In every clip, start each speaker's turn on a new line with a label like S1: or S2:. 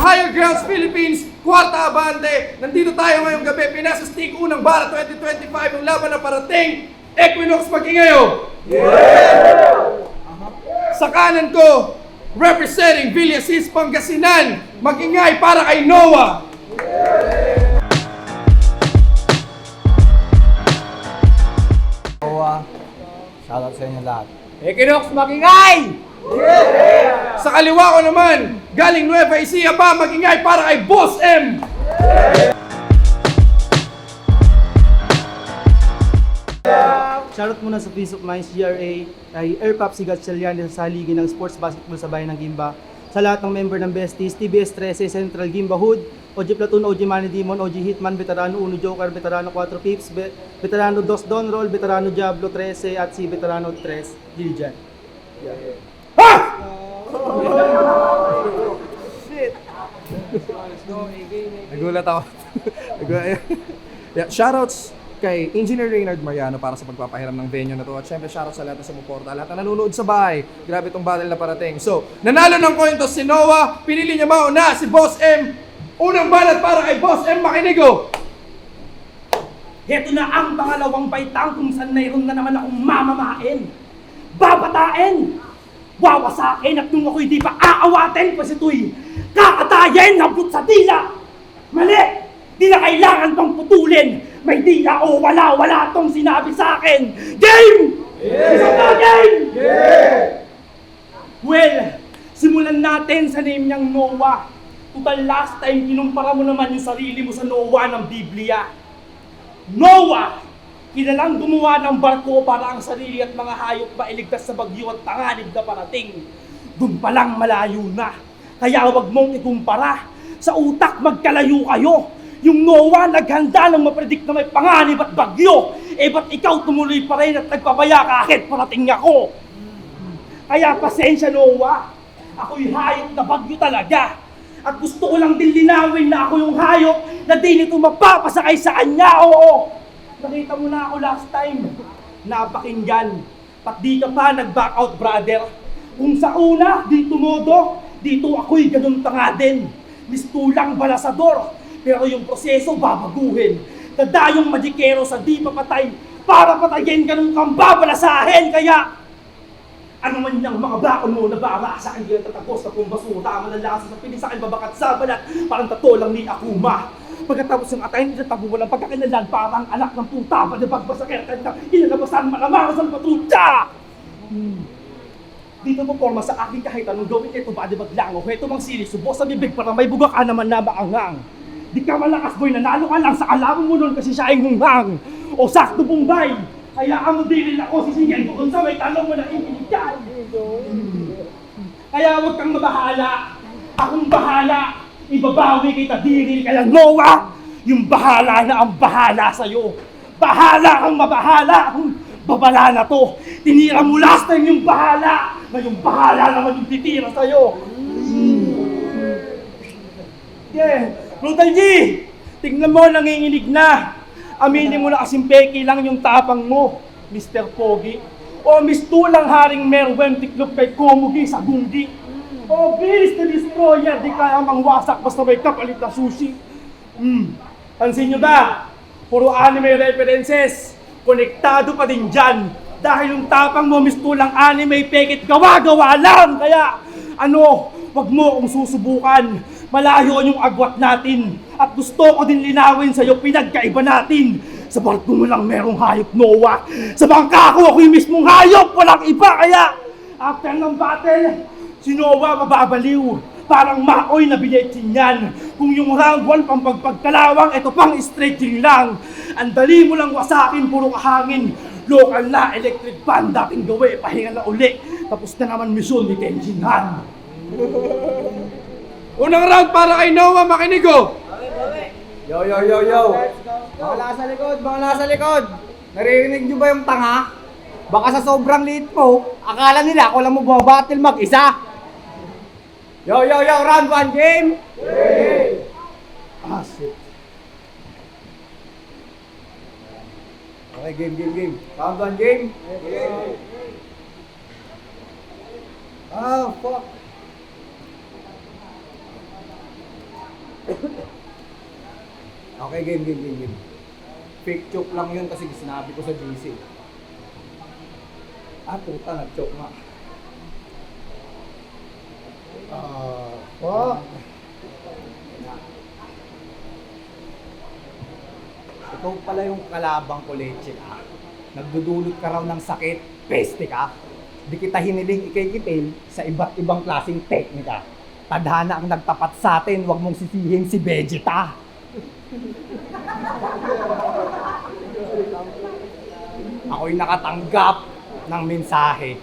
S1: Higher Grounds Philippines, Kwarta Abante. Nandito tayo ngayong gabi, pinasastig unang bara 2025, ang laban na parating, Equinox Mag-ingayo. Sa kanan ko, representing Villasis, Pangasinan, Mag-ingay para kay Noah.
S2: Noah, shoutout sa inyo lahat.
S3: Equinox Mag-ingay!
S1: Sa kaliwa ko naman, galing Nueva Ecija pa, Mag-ingay para kay Boss M.
S4: Shoutout muna sa Peace of Minds GRA, kay Airpop Sigat Salian sa haligi ng sports basketball sa bayan ng Gimba. Sa lahat ng member ng Besties, TBS 13, Central Gimba Hood, OG Platoon, OG Money Demon, OG Hitman, Veterano 1 Joker, Veterano 4 Pips, Veterano 2 Don Roll, Veterano Diablo 13 at si Veterano 3 Dilijan.
S1: Nagulat ako. Yeah, shoutouts kay Engineer Reynard Mariano para sa pagpapahiram ng venue na to. At syempre shoutouts sa lahat na sumuporta, lahat na nanonood sa bahay. Grabe itong battle na parating. So, nanalo ng coin toss si Noah. Pinili niya mauna si Boss M. Unang banat para kay Boss M Makinigo.
S3: Heto na ang pangalawang baitang kung saan mayroon na naman akong mamamain. Babatain! Wawasakin at nung ako'y di pa aawatin pa si Tuy. Kakatayin! Habot sa dila! Mali! Di na kailangan pang putulin! May dila o wala tong sinabi sa akin! Game! Isang na game! Well, simulan natin sa name niyang Noah. Total last time, kinumpara mo naman yung sarili mo sa Noah ng Biblia. Noah! Kilalang gumawa ng barko para ang sarili at mga hayop mailigtas sa bagyo at tanganib na parating. Doon pa lang malayo na. Kaya wag mong ikumpara. Sa utak magkalayo kayo. Yung Noah naghanda ng mapredict na may panganib at bagyo. Eh ba't ikaw tumuloy pa rin at nagpabaya kahit parating ako? Kaya pasensya Noah. Ako'y hayop na bagyo talaga. At gusto ko lang din linawin na ako yung hayop na di nito mapapasakay sa kanya, oo. Nakita mo na ako last time. Napakinggan. Pat di ka pa nag-back out, brother. Kung sa una, di tumodo, dito ako'y ganun tanga din. Mistulang balasador. Pero yung proseso babaguhin. Dadayong magikero sa di papatay para patayin ka nung kang babalasahin. Kaya, ano man niyang mga bakon mo na bara sa akin tatagos na kung basura, malalasa sa pinis sa akin babakat sa balat, parang tato lang ni Akuma. Pagkatapos ng atayin nila tabu walang pagkakinalan, parang anak ng puta, pagbabasakertan na inalabasan malamang sa patutya! Dito mo forma sa akin kahit anong gawin ito ba di baglango, ito mang sili, subos sa bibig para may buga ka naman na maangang. Di ka malakas boy, nanalo ka lang sa kalaban mo nun kasi siya ay hunghang. O sakto Bombay, hayaan mo din ako sisingin ko kung sa may talong mo na ikinigyan. Kaya huwag kang mabahala, akong bahala. Ibabawi kita diri kaya Noah, yung bahala na ang bahala sa'yo. Bahala kang mabahala, akong babala na to. Tinira mo last time yung bahala, ngayong bahala naman yung titira sa'yo. Yeah, Brutal G, tignan mo nanginginig na. Aminin mo na kasing peki lang yung tapang mo, Mr. Pogi. O mistulang haring merwem tiklop kay Komugi sa Gunggi. O bilis na destroyer, di kaya mangwasak basta may kapalit na sushi. Pansin nyo ba? Puro anime references. Konektado pa din dyan. Dahil yung tapang mo mistulang anime pekit gawa-gawa lang. Kaya wag mo akong susubukan. Malayo yung agwat natin. At gusto ko din linawin sa'yo pinagkaiba natin. Sa barko mo lang merong hayop Noah. Sa bangka ko ako yung mismong hayop. Walang iba kaya after ng battle, si Noah mababaliw. Parang maoy na biletsin yan. Kung yung round 1 pang pagpagkalawang, ito pang stretching lang. Ang dali mo lang wasakin, puro kahangin. Local na, electric fan, dating gawi, pahinga na uli. Tapos na naman misyon ni Kenshin Han.
S1: Unang round para kay Noah Makinigo.
S2: Yo! Mga nasa likod! Naririnig nyo ba yung tanga? Baka sa sobrang liit mo, akala nila ako lang mo bumabattle mag-isa. Yo! Round 1 game!
S4: Shit.
S2: Okay, game. Round 1 game? Fuck. Okay, game. Fake choke lang yun kasi sinabi ko sa GC. Ah, puta, nag-choke nga. Fuck! Ikaw pala yung kalabang ko, Leche, ha? Nagdudulot ka raw ng sakit, peste ka. Di kita hiniling ikay-kitil sa iba't ibang klaseng teknika. Tadhana ang nagtapat sa atin, huwag mong sisihin si Vegeta. Ako'y nakatanggap ng mensahe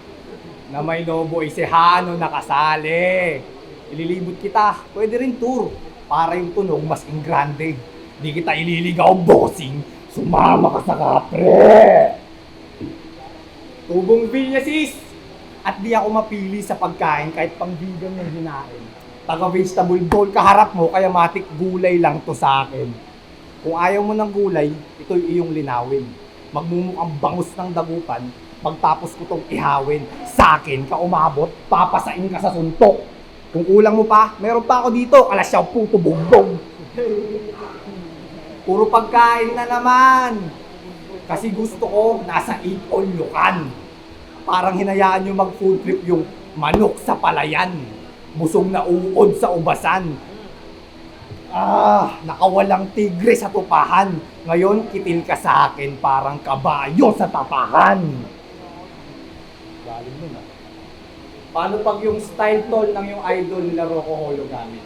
S2: na may Novo Ecijano nakasali. Ililibot kita, pwede rin tour para yung tunog mas ingrande. Di kita ililigaw, bossing. Sumama ka sa kapre. Tubong Villasis. At di ako mapili sa pagkain kahit pang vegan yung hinain. Taga vegetable bowl kaharap mo, kaya matik gulay lang to sa akin. Kung ayaw mo ng gulay, ito'y iyong linawin. Magmumukhang bangus ng dagupan, pagtapos ko tong ihawin. Sa akin ka umabot, papasain ka sa suntok. Kung kulang mo pa, meron pa ako dito, alasyaw puto bugbog. Puro pagkain na naman. Kasi gusto ko, nasa eat all you can. Parang hinayaan nyo mag-food trip yung manok sa palayan. Busog na uod sa ubasan. Nakawalang tigre sa tupahan. Ngayon, kitil ka sa akin parang kabayo sa tapahan. Galing nun ah. Paano pag yung style tall ng yung idol nila Rocco Holo gamit?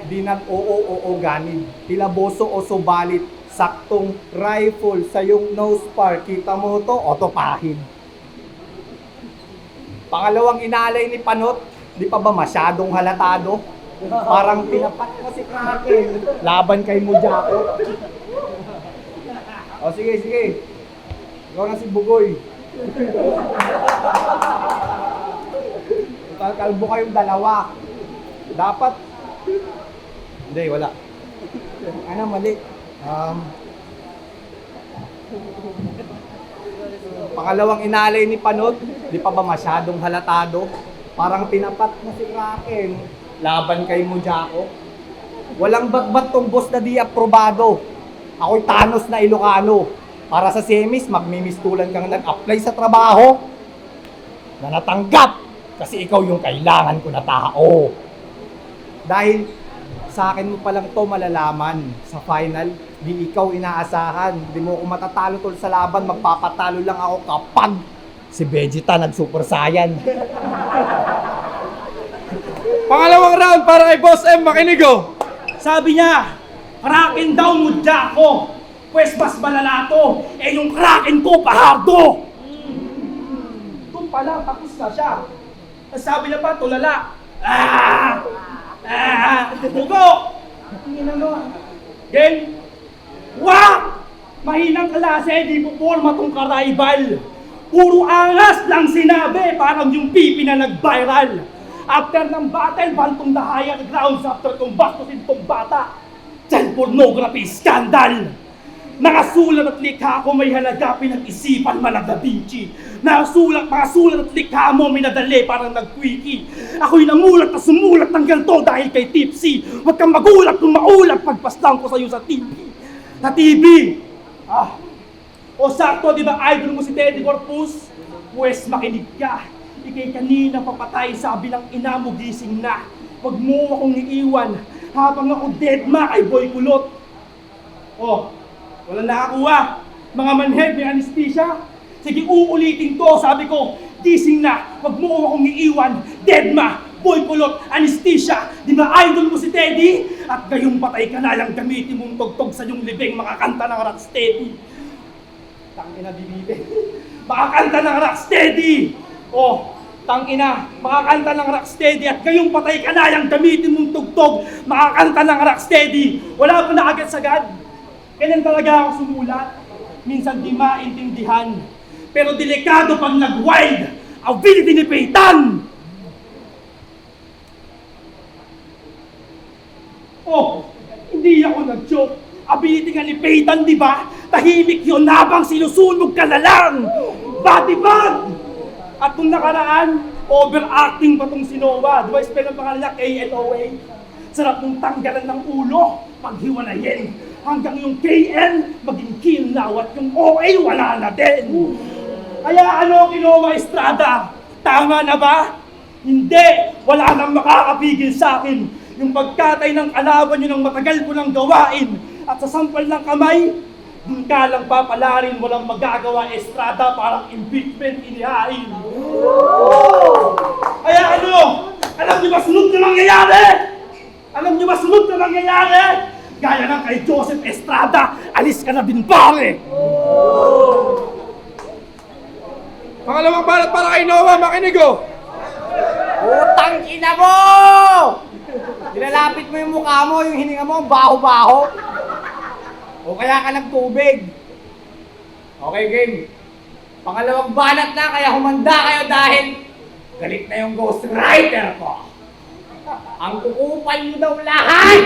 S2: Di nag-oo ganid. Tila boso o subalit. Saktong rifle sa yung nose par. Kita mo to, otopahid. Pangalawang inalay ni Panot, di pa ba masyadong halatado? Parang tinapat mo si Kraken. Laban kay Mujako. O sige. Ikaw na si Bugoy. Kalbo kayong dalawa. Dapat... Hindi, wala. Ano, mali. Pangalawang inalay ni Panot, di pa ba masyadong halatado? Parang tinapat mo si Kraken. Laban kay Mujako. Walang batbat tong boss na di aprobado. Ako'y Thanos na Ilocano. Para sa semis, magmimistulan kang nag-apply sa trabaho na natanggap kasi ikaw yung kailangan ko na tao. Dahil sa akin mo palang to malalaman sa final, di ikaw inaasahan. Di mo ako matatalo tol sa laban, magpapatalo lang ako kapag si Vegeta nag-Super Saiyan.
S1: Pangalawang round para kay Boss M, makinigo.
S3: Sabi niya, Kraken daw mudya ako. Pwes mas malala to. Yung Kraken ko, pahardo. Doon pa lang, tapos na siya. Tapos sabi niya pa, tulala. Bugo! Game. Wah! Mahinang klase, di po forma tong karibal. Puro angas lang sinabi, parang yung pipi na nag-viral. After ng battle, bantong the higher grounds after kong bastusin tong bata. Child pornography scandal! Nakasulat at likha ko may halaga pinag-isipan man ang Da Vinci. Mga sulat at likha mo minadali parang nag-quickie. Ako'y namulat na sumulat ng ganito dahil kay Tipsy. Huwag kang magulat kung maulat pagpaslang ko sa'yo sa TV. Sa TV! O sakto, di ba idol mo si Teddy Corpus? Pwes makinig ka. Ikay kanina papatay, sabi ng ina mo gising na. Huwag mo akong iiwan habang ako dead ma kay Boy Kulot. Walang nakakuha. Mga manhead, may anesthesia. Sige, uulitin to. Sabi ko, gising na. Huwag mo akong iiwan. Dead ma, Boy Kulot, anesthesia. Di ba idol mo si Teddy? At gayong patay ka na lang gamitin mong tugtog sa iyong libing makakanta ng Rocksteady. Tangina bibili. Makakanta ng Rocksteady. Tangina, makakanta ng Rocksteady at gayong patay ka na lang gamitin mong tugtog, makakanta ng Rocksteady. Wala pa na agad sagad. Ganyan talaga ako sumulat. Minsan di maintindihan. Pero delikado pag nag-wild, ability ni Peyton! Hindi ako nag-joke. Ability nga ni Peyton, di ba? Tahimik yun habang sinusunog ka na lang! Body bag! At nung nakaraan, overacting pa tong si Noah. Di ba spell ang pangalan niya? KNOA. Sarap mong tanggalan ng ulo, paghiwalayin. Hanggang yung KN, maging kinlaw at yung OA wala na din. Kaya ano, Kinowa Estrada? Tama na ba? Hindi! Wala nang makakapigil sa akin. Yung pagkatay ng kalaban nyo ng matagal ko nang gawain. At sa sampal ng kamay, dun ka lang papalarin, walang magagawa, Estrada, parang impeachment inihain. Kaya ano? Alam niyo ba sunod na mangyayari? Alam niyo ba sunod na mangyayari? Gaya ng kay Joseph Estrada, alis ka na din pare!
S1: Pangalawang balat para kay Noah, makinig oh!
S2: Utang ina mo! Nilalapit mo yung mukha mo, yung hininga mo, baho-baho. O kaya ka nagtubig. Okay, game. Pangalawang banat na, kaya humanda kayo dahil galit na yung Ghost Rider ko. Ang kukupal nyo daw lahat!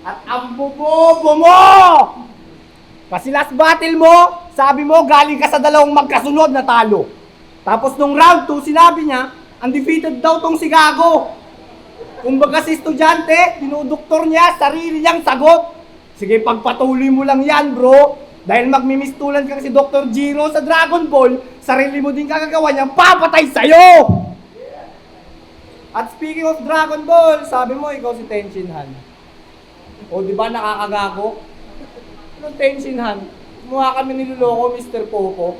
S2: At ang bubobo mo! Kasi last battle mo, sabi mo galing ka sa dalawang magkasunod na talo. Tapos nung round 2, sinabi niya, undefeated daw tong si Gago. Kumbaga si estudyante, dinuduktor niya, sarili niyang sagot. Sige, pagpatuloy mo lang yan, bro. Dahil magmimistulan ka si Dr. Giro sa Dragon Ball, sarili mo din kagagawa niyang papatay sa'yo! At speaking of Dragon Ball, sabi mo ikaw si Tenshinhan. O di ba nakakagago? Anong Tenshinhan? Kumuha kami niloloko, Mr. Popo.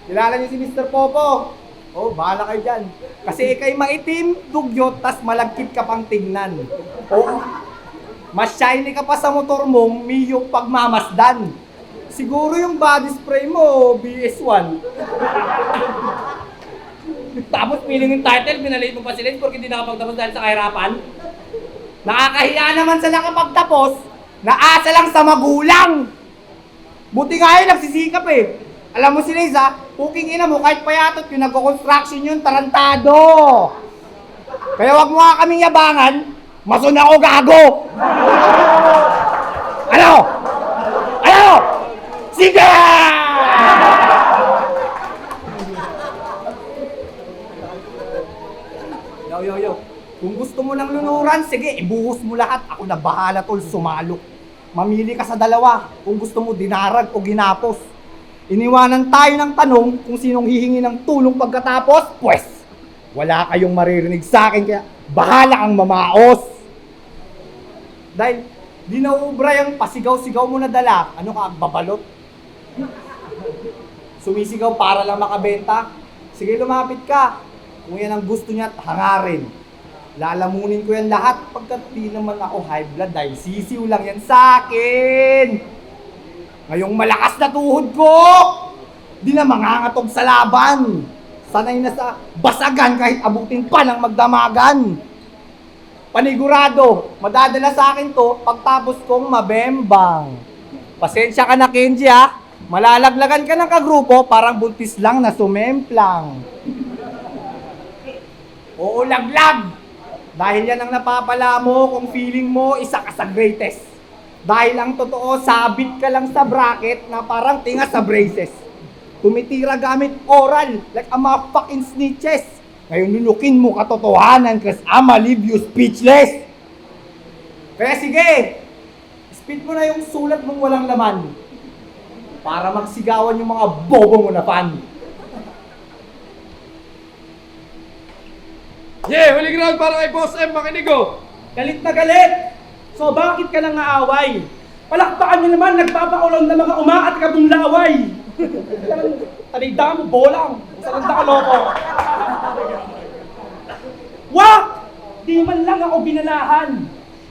S2: Kilala niyo si Mr. Popo? Oh, bahala kayo dyan. Kasi ikay maitim, dugyot, tas malagkit ka pang tingnan. Oh, mas shiny ka pa sa motor mo, miyong pagmamasdan. Siguro yung body spray mo, BS1. Tapos piling yung title, binalate mo pa sila porque hindi nakapagtapos dahil sa kahirapan. Nakakahiya naman sa nakapagtapos, naasa lang sa magulang. Buti nga yun, nagsisikap eh. Alam mo si Liza, puking ina mo, kahit payatot yung nagko-construction yun, tarantado. Kaya wag mo nga kaming yabangan, masun ako gago. Ano? Ano? Sige! Yo. Kung gusto mo ng lunuran, sige, ibuhos mo lahat. Ako na bahala tol, sumalo. Mamili ka sa dalawa. Kung gusto mo dinarag o ginapos. Iniwanan tayo ng tanong kung sinong hihingi ng tulong pagkatapos, pues, wala kayong maririnig sa akin, kaya bahala kang mamaos. Dahil, di nauubra yung pasigaw-sigaw mo na dala. Ano ka, babalot? Sumisigaw para lang makabenta? Sige, lumapit ka. Kung yan ang gusto niya, hangarin. Lalamunin ko yan lahat pagkat di naman ako high blood dahil sisiw lang yan sa akin. Ngayong malakas na tuhod ko, di na mangangatog sa laban. Sanay na sa basagan kahit abutin pa ng magdamagan. Panigurado, madadala sa akin to pagtapos kong mabembang. Pasensya ka na, Kenji ha. Malalaglagan ka ng kagrupo, parang buntis lang na sumemplang. Oo, laglag. Dahil yan ang napapala mo kung feeling mo isa ka sa greatest. Dahil ang totoo, sabit ka lang sa bracket na parang tinga sa braces. Tumitira gamit oral like a mga fucking snitches. Ngayon nunukin mo katotohanan kasi I'ma leave you speechless. Kaya sige, speed mo na yung sulat mong walang laman para magsigawan yung mga bobo mo na fan.
S1: Yeah, huling round para kay Boss M, makinig oh!
S3: Galit na galit! So bakit ka nang aaway? Palakpakan niyo naman, nagpapaulang na mga umaat ka bong laway! Talida mo, bolang! Salanda ka loko! Wak! Di man lang ako binalahan!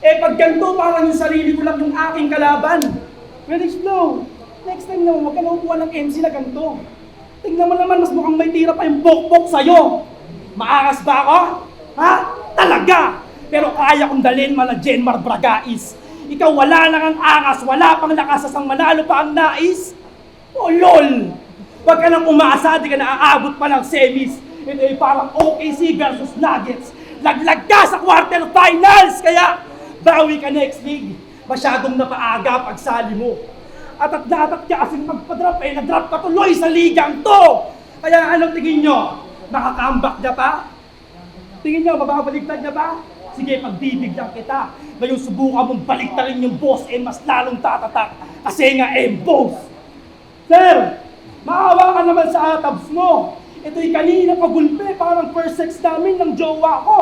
S3: Eh pag ganito, parang yung sarili ko lang yung aking kalaban! Well, slow! Next time naman, huwag ka naupuan ng MC na ganito! Tingnan mo naman, mas mukhang may tira pa yung bok-bok sa'yo! Maakas ba ako? Ha? Talaga! Pero kaya kong dalhin mala Jenmar Bragais. Ikaw wala nang ang angas, wala pang lakas asang manalo pa ang nais. Oh lol! Wag ka nang umaasa, di ka naaabot pa ng semis. Ito ay parang OKC versus Nuggets. Laglag ka sa quarterfinals! Kaya bawi ka next league. Masyadong napaaga pagsali mo. At natat ka kasing magpa-drop eh, nag-drop ka tuloy sa ligang to! Kaya anong tingin nyo? Nakakambak niya pa? Tingin niyo, mababaligtad niya ba? Sige, pagbibigyan kita. Ngayon subukan mong baliktarin yung boss, mas lalong tatatak. Kasi nga, boss! Sir, maawa ka naman sa atabs mo. Ito'y kanina pagulpe, parang first sex namin ng jowa ko.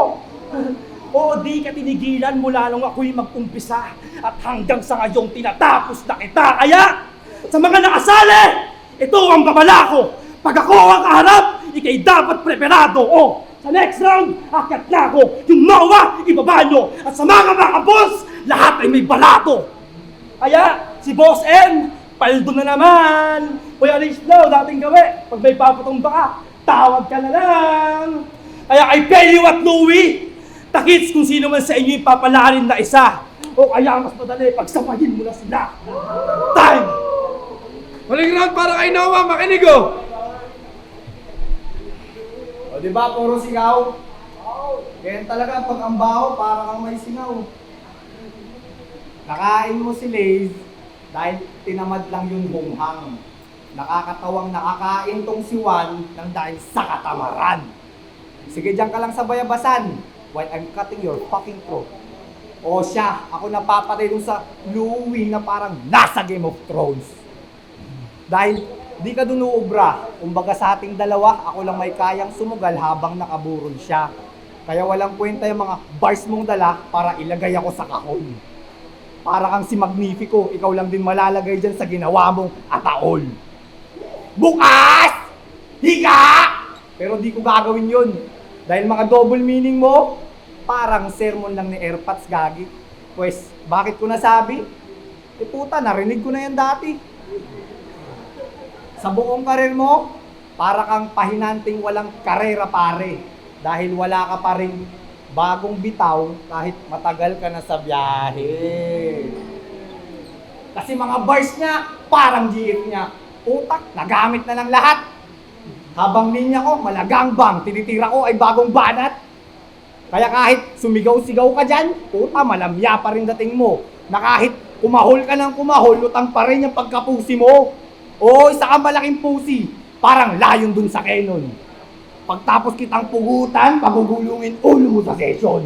S3: Oo, di ka tinigilan mula nung ako'y mag-umpisa. At hanggang sa ngayong tinatapos na kita. Kaya, sa mga nakasali, ito ang babala ko. Pag ako ang kaharap, ikay dapat preparado. O, sa next round, akyat na ako. Yung Noah, ibaba nyo. At sa mga boss, lahat ay may balato. Kaya, si Boss M, paldo na naman. Kuya Rich Flow, dating gawi. Pag may papatumba ka, tawag ka na lang. Kaya kay Penny at Louie, takits kung sino man sa inyo yung papalarin na isa. O kaya mas madali, pagsapahin mo na sila. Time!
S1: Huling round para kay Noah, makinig oh!
S2: O di ba, puro sigaw? Ganyan talaga pag ang baho, para kang may singaw. Nakain mo si Lays dahil tinamad lang yung bunghang. Nakakatawang nakakain tong si Juan ng dahil sa katamaran. Sige, diyan ka lang sa bayabasan while I'm cutting your fucking throat. O siya, ako napapatay dun sa Louie na parang nasa Game of Thrones. Dahil di ka dun uubra. Kumbaga sa ating dalawa, ako lang may kayang sumugal habang nakaburol siya. Kaya walang kwenta yung mga bars mong dala para ilagay ako sa kahon. Para kang si Magnifico, ikaw lang din malalagay dyan sa ginawa mong ataol. Bukas! Higa! Pero di ko gagawin yun. Dahil mga double meaning mo, parang sermon lang ni Airpods gagi. Pues, bakit ko nasabi? Puta, narinig ko na yan dati. Sa buong karir mo, para kang pahinanting walang karera pare. Dahil wala ka pa rin bagong bitaw kahit matagal ka na sa biyahe. Kasi mga bars niya, parang GF niya. Utak, nagamit na ng lahat. Habang linya ko, malagangbang, tinitira ko ay bagong banat. Kaya kahit sumigaw-sigaw ka dyan, puta, malamya pa rin dating mo. Na kahit kumahol ka ng kumahol, lutang pa rin yung pagkapusi mo. O, isa kang malaking pusi, parang layon dun sa Canon. Pagtapos kitang pugutan, pagugulungin ulo mo sa session.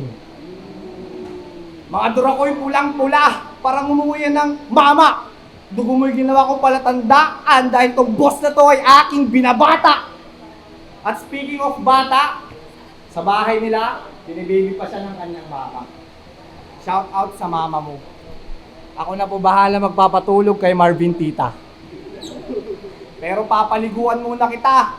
S2: Mga dura ko'y pulang-pula, parang umuwi ng mama. Dugo mo'y ginawa ko palatandaan dahil tong boss na to ay aking binabata. At speaking of bata, sa bahay nila, binibaby pa siya ng kanyang mama. Shout out sa mama mo. Ako na po bahala magpapatulog kay Marvin Tita. Pero papaliguan muna kita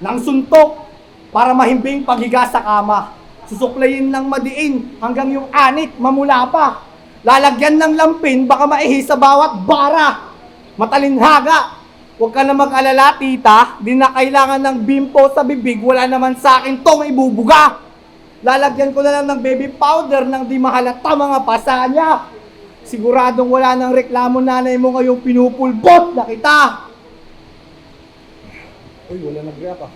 S2: ng suntok para mahimbing paghiga sa kama. Susuklayin ng madiin hanggang yung anit mamula pa. Lalagyan ng lampin baka maihi sa bawat bara. Matalinhaga. Huwag ka na mag-alala, tita. Di na kailangan ng bimpo sa bibig. Wala naman sa akin tong ibubuga. Lalagyan ko na lang ng baby powder nang di mahalata mga pasa niya. Siguradong wala nang reklamo nanay mo ngayong pinupulbot na kita. Uy, wala nag-rap ah.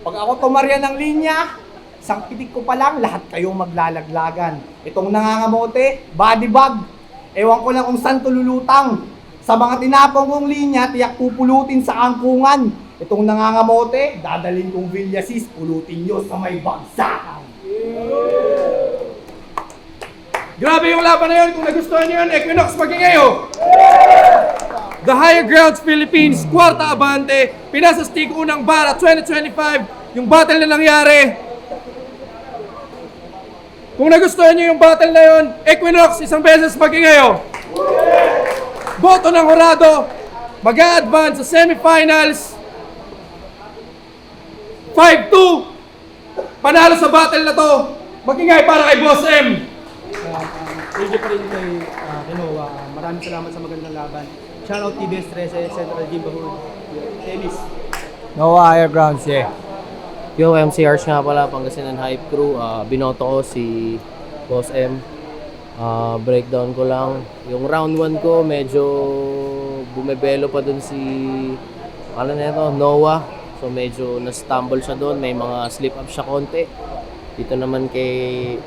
S2: Pag ako tumarya ng linya, isang pitik ko pa lang, lahat kayong maglalaglagan. Itong nangangamote, body bag. Ewan ko lang kung saan tululutang. Sa mga tinapong kong linya, tiyak pupulutin sa angkungan. Itong nangangamote, dadalhin kong Villasis, pulutin nyo sa may bagsakan.
S1: Grabe yung laban na yun. Kung nagustuhan nyo yun, Equinox Magingayo! The Higher Grounds Philippines, Kwarta Abante, pinasastig unang bara 2025, yung battle na nangyari. Kung nagustuhan nyo yung battle na yun, Equinox, isang beses Magingayo! Boto ng Horado, mag-a-advance sa semifinals. 5-2, panalo sa battle na to. Magingay para kay Boss M.
S4: Thank you pa rin kay Noah. Maraming salamat sa magandang laban. Shoutout TBS 13, Central Gimba Hood. Tennis.
S2: Noah Higher Grounds, yeah.
S5: Yo, MCRs nga pala, Pangasinan Hype Crew. Binoto ko si Boss M. Breakdown ko lang. Yung round 1 ko, medyo bumebelo pa dun si Noah. So medyo na-stumble siya doon. May mga slip-up siya konti. Dito naman kay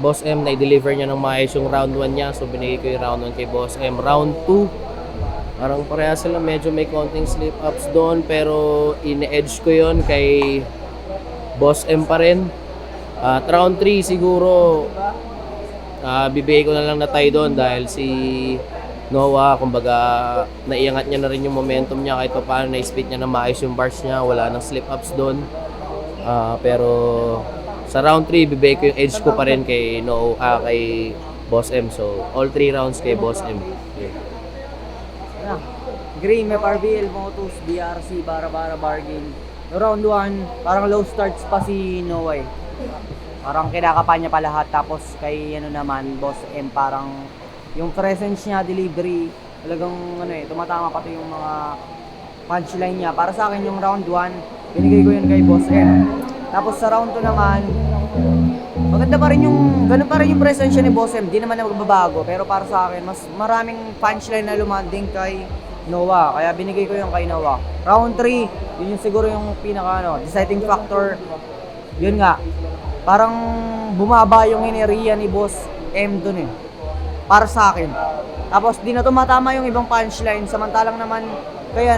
S5: Boss M, na-deliver niya ng maayos yung round 1 niya. So binigay ko yung round 1 kay Boss M. Round 2, parang pareha sila. Medyo may konting slip-ups doon. Pero ine-edge ko yon kay Boss M pa rin. At round 3 siguro, bibigay ko na lang na tayo doon dahil si Noah, kumbaga, naiangat niya na rin yung momentum niya kahit pa paano na-split niya na maayos yung bars niya, wala nang slip-ups doon. Pero sa round 3, bibigay ko yung edge ko pa rin kay kay Boss M. So, all 3 rounds kay Boss M. Yeah.
S2: Green, FRBL, Motos, BRC, Bara-Bara, Bargain. No, round 1, parang low starts pa si Noah eh. Parang kinakapan niya pa lahat. Tapos kay naman, Boss M, parang yung presence niya, delivery, talagang tumatama pa to yung mga punchline niya. Para sa akin yung round 1, binigay ko yun kay Boss M. Tapos sa round 2 naman, maganda pa rin ganun pa rin yung presence ni Boss M. Di naman na magbabago. Pero para sa akin, mas maraming punchline na lumanding kay Noah. Kaya binigay ko yung kay Noah. Round 3, yun yung siguro yung pinaka deciding factor. Yun nga, parang bumaba yung enerhiya ni Boss M dun eh. Para sa akin. Tapos di na tumatama yung ibang punchline. Samantalang naman kay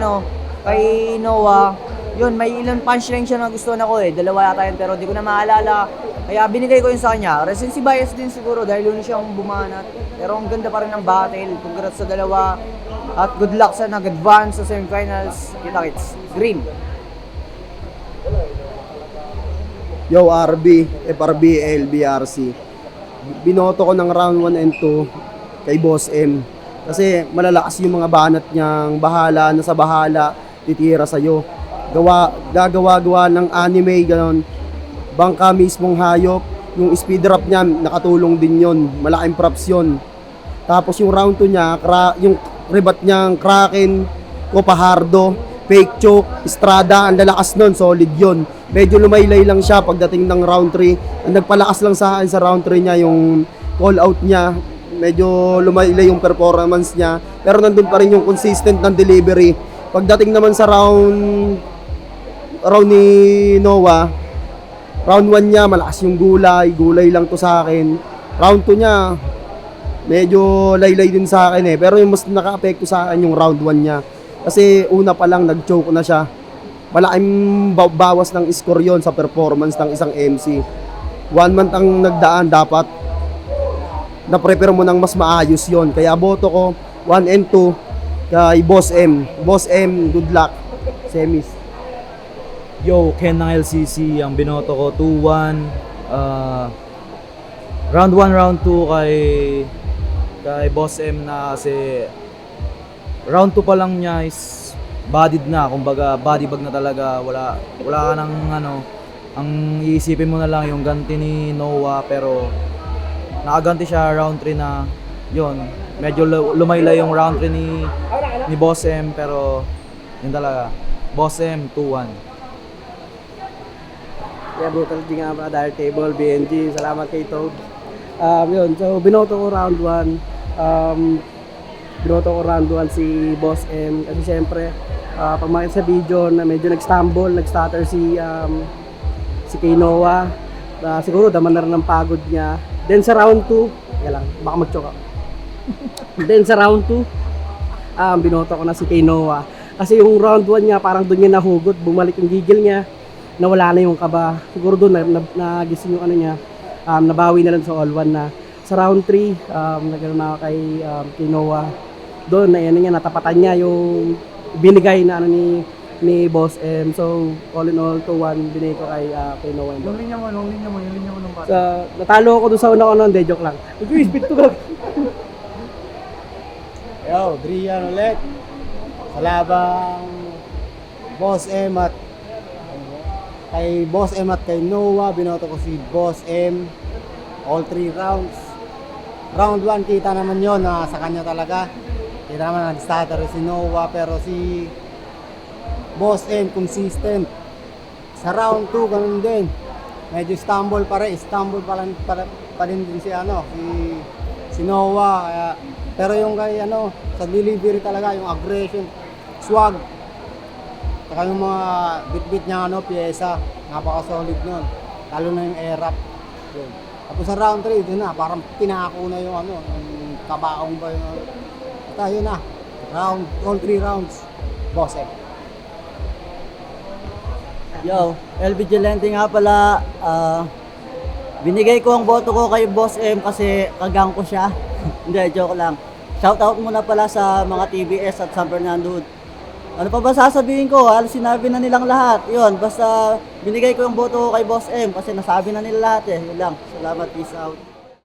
S2: Noah, yun, may ilang punchline siya na gusto ko eh. Dalawa yata yun, pero di ko na maalala. Kaya binigay ko yun sa kanya. Recency bias din siguro dahil yun siyang bumanat. Pero ang ganda pa rin ng battle. Congrats sa dalawa. At good luck sa nag-advance sa semifinals. Kita-kits. Green.
S6: Yo, RB, FRBL, BRC. Binoto ko ng round 1 and 2 kay Boss M. Kasi malalakas yung mga banat niyang bahala na sa bahala, titira sa'yo. Gagawa ng anime, ganon. Bangka mismong hayop. Yung speed drop niya, nakatulong din yon. Malaking props yun. Tapos yung round 2 niya, yung rebat niyang Kraken, Copahardo, Fake Choke, Estrada, ang lalakas nun, solid yon. Medyo lumaylay lang siya pagdating ng round 3. Ang nagpalakas lang sa akin sa round 3 niya, yung call out niya. Medyo lumaylay yung performance niya. Pero nandun pa rin yung consistent ng delivery. Pagdating naman sa round ni Noah, round 1 niya, malakas yung gulay lang to sa akin. Round 2 niya, medyo laylay din sa akin eh. Pero yung mas naka-apekto sa akin yung round 1 niya. Kasi una pa lang, nag-choke na siya. Malaking bawas ng score yon sa performance ng isang MC. 1 month ang nagdaan, dapat na-prepare mo ng mas maayos yon. Kaya boto ko 1 and 2 kay Boss M. Boss M, good luck. Semis.
S7: Yo, Ken ng LCC, ang binoto ko 2-1. Round 1, round 2 kay Boss M na kasi round 2 pa lang niya is bodied na, kumbaga body bag na talaga, wala ka nang ang iisipin mo na lang yung ganti ni Noah, pero nakaganti siya round 3 na yun, medyo lumaylay yung round 3 ni Boss M, pero yun talaga, Boss M 2-1.
S8: Yeah, brutal din nga pala dahil table, BNG, salamat kay Toad. Yun, so binoto ko round 1. Binoto ko round 1 si Boss M kasi syempre pag makita sa video na medyo nag-stutter si kay Noah, siguro daman na rin ng pagod niya. Then sa round 2, yan lang, baka mag-choke ako. Then sa round 2, binoto ko na si kay Noah kasi yung round 1 niya parang doon niya nahugot, bumalik yung gigil niya, nawala na yung kaba. Siguro doon nagising yung niya, nabawi na lang sa all 1 na. Sa round 3, nagkaroon na kay Noah. Doon na niya, natapatan niya yung binigay na ni Boss M. So, all in all, 2-1 binigay ko kay Noah.
S2: Yung linya mo nung bata.
S8: So, natalo ko doon sa una ko noon, joke lang. Speed to go.
S9: Yo, Drian ulit. Sa labang Boss M at kay Boss M at kay Noah, binoto ko si Boss M. All 3 rounds. Round 1, kita naman yon na sa kanya talaga. Kita naman nag-stutter si Noah, pero si Boss M consistent. Sa round 2, ganun din. Medyo stumble pa rin din si Noah. Kaya, pero yung kay sa delivery talaga, yung aggression, swag, saka yung mga bit-bit niya pyesa, napaka-solid nun. Lalo na yung air up. Yun. Tapos sa round 3, doon na, parang pinako na yung yung kabaong ba yung tayo na. All 3 rounds, Boss M.
S2: Yo, LB Gelente nga pala.
S8: Binigay ko ang boto ko kay Boss M kasi kagang ko siya. Hindi, joke lang. Shoutout muna pala sa mga TBS at San Fernando. Ano pa ba sasabihin ko? Halos sinabi na nilang lahat. Yun, basta binigay ko yung boto ko kay Boss M kasi nasabi na nila lahat eh. Yun lang. Salamat, peace out.